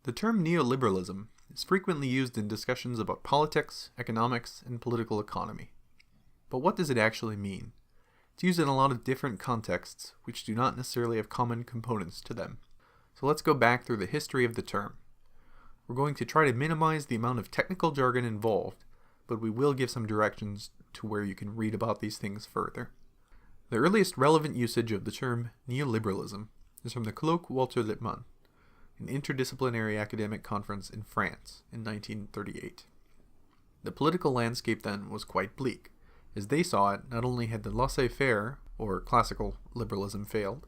The term neoliberalism is frequently used in discussions about politics, economics, and political economy. But what does it actually mean? It's used in a lot of different contexts, which do not necessarily have common components to them. So let's go back through the history of the term. We're going to try to minimize the amount of technical jargon involved, but we will give some directions to where you can read about these things further. The earliest relevant usage of the term neoliberalism is from the Colloque Walter Lippman, an interdisciplinary academic conference in France in 1938. The political landscape then was quite bleak. As they saw it, not only had the laissez-faire, or classical liberalism, failed,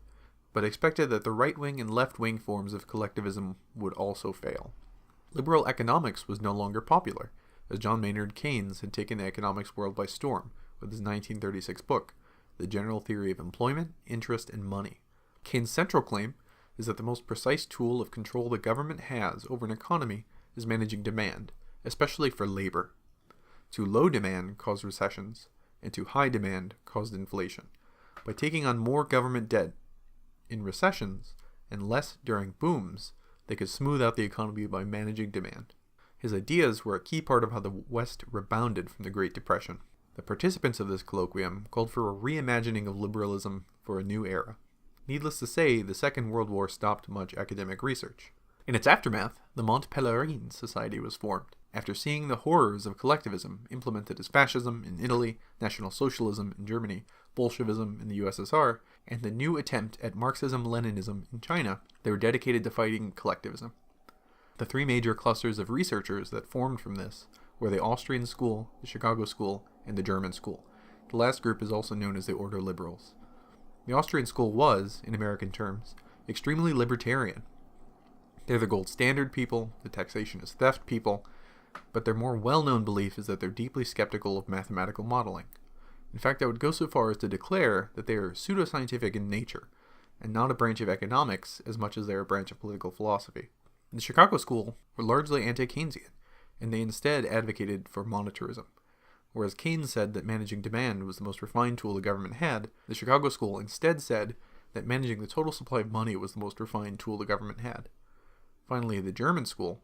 but expected that the right-wing and left-wing forms of collectivism would also fail. Liberal economics was no longer popular, as John Maynard Keynes had taken the economics world by storm with his 1936 book, The General Theory of Employment, Interest, and Money. Keynes' central claim is that the most precise tool of control the government has over an economy is managing demand, especially for labor. Too low demand caused recessions, and too high demand caused inflation. By taking on more government debt in recessions and less during booms, they could smooth out the economy by managing demand. His ideas were a key part of how the West rebounded from the Great Depression. The participants of this colloquium called for a reimagining of liberalism for a new era. Needless to say, the Second World War stopped much academic research. In its aftermath, the Mont Pelerin Society was formed, after seeing the horrors of collectivism implemented as fascism in Italy, National Socialism in Germany, Bolshevism in the USSR, and the new attempt at Marxism-Leninism in China. They were dedicated to fighting collectivism. The three major clusters of researchers that formed from this were the Austrian School, the Chicago School, and the German School. The last group is also known as the Ordo Liberals. The Austrian School was, in American terms, extremely libertarian. They're the gold standard people, the taxation is theft people, but their more well-known belief is that they're deeply skeptical of mathematical modeling. In fact, I would go so far as to declare that they are pseudoscientific in nature, and not a branch of economics as much as they're a branch of political philosophy. The Chicago School were largely anti-Keynesian, and they instead advocated for monetarism. Whereas Keynes said that managing demand was the most refined tool the government had, the Chicago School instead said that managing the total supply of money was the most refined tool the government had. Finally, the German School,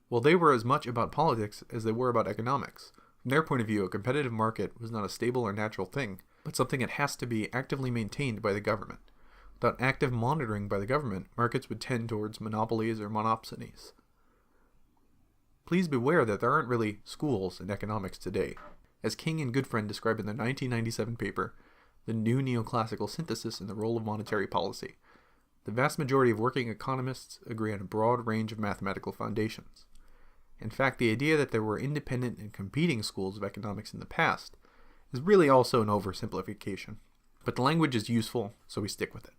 well, they were as much about politics as they were about economics. From their point of view, a competitive market was not a stable or natural thing, but something that has to be actively maintained by the government. Without active monitoring by the government, markets would tend towards monopolies or monopsonies. Please beware that there aren't really schools in economics today. As King and Goodfriend describe in their 1997 paper, The New Neoclassical Synthesis in the Role of Monetary Policy, the vast majority of working economists agree on a broad range of mathematical foundations. In fact, the idea that there were independent and competing schools of economics in the past is really also an oversimplification. But the language is useful, so we stick with it.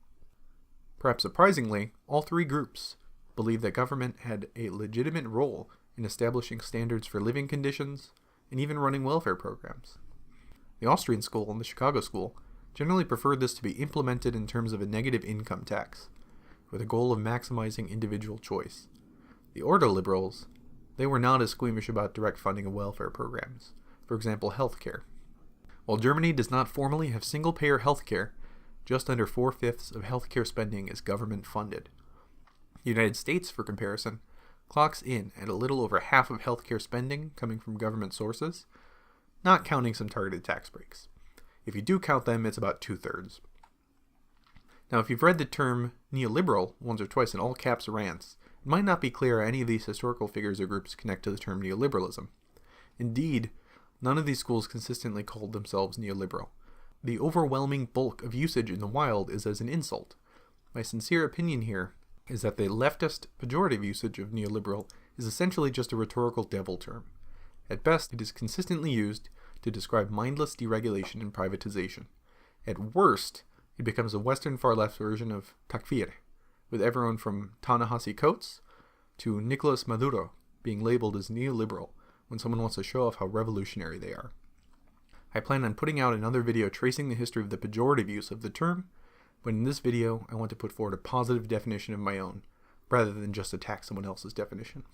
Perhaps surprisingly, all three groups believe that government had a legitimate role in establishing standards for living conditions and even running welfare programs. The Austrian School and the Chicago School generally preferred this to be implemented in terms of a negative income tax, with a goal of maximizing individual choice. The Ordo Liberals, they were not as squeamish about direct funding of welfare programs, for example healthcare. While Germany does not formally have single-payer healthcare, just under 4/5 of healthcare spending is government-funded. The United States, for comparison, clocks in at a little over half of healthcare spending coming from government sources, not counting some targeted tax breaks. If you do count them, it's about 2/3. Now, if you've read the term neoliberal once or twice in all caps rants, it might not be clear how any of these historical figures or groups connect to the term neoliberalism. Indeed, none of these schools consistently called themselves neoliberal. The overwhelming bulk of usage in the wild is as an insult. My sincere opinion here is that the leftist pejorative usage of neoliberal is essentially just a rhetorical devil term. At best, it is consistently used to describe mindless deregulation and privatization. At worst, it becomes a Western far-left version of takfir, with everyone from Ta-Nehisi Coates to Nicolas Maduro being labeled as neoliberal when someone wants to show off how revolutionary they are. I plan on putting out another video tracing the history of the pejorative use of the term, but in this video I want to put forward a positive definition of my own, rather than just attack someone else's definition.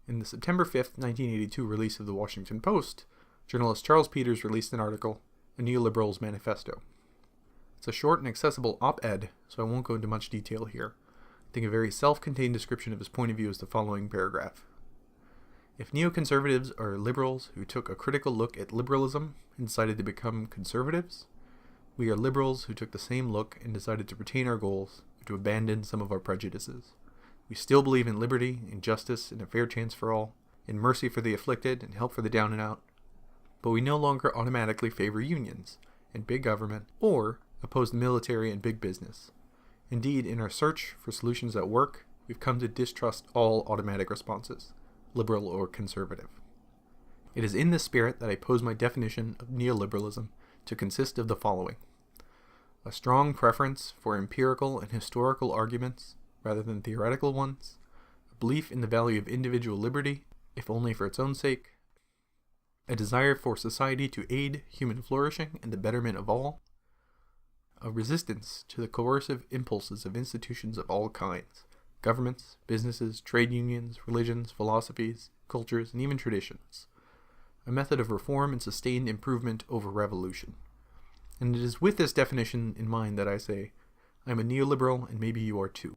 In the September 5th, 1982 release of the Washington Post, journalist Charles Peters released an article, A Neoliberal's Manifesto. It's a short and accessible op-ed, so I won't go into much detail here. I think a very self-contained description of his point of view is the following paragraph. If neoconservatives are liberals who took a critical look at liberalism and decided to become conservatives, we are liberals who took the same look and decided to retain our goals, or to abandon some of our prejudices. We still believe in liberty, in justice, in a fair chance for all, in mercy for the afflicted, and help for the down and out. But we no longer automatically favor unions, and big government, or oppose the military and big business. Indeed, in our search for solutions that work, we've come to distrust all automatic responses, liberal or conservative. It is in this spirit that I pose my definition of neoliberalism to consist of the following: a strong preference for empirical and historical arguments rather than theoretical ones, a belief in the value of individual liberty, if only for its own sake, a desire for society to aid human flourishing and the betterment of all, a resistance to the coercive impulses of institutions of all kinds, governments, businesses, trade unions, religions, philosophies, cultures, and even traditions, a method of reform and sustained improvement over revolution. And it is with this definition in mind that I say, I'm a neoliberal and maybe you are too.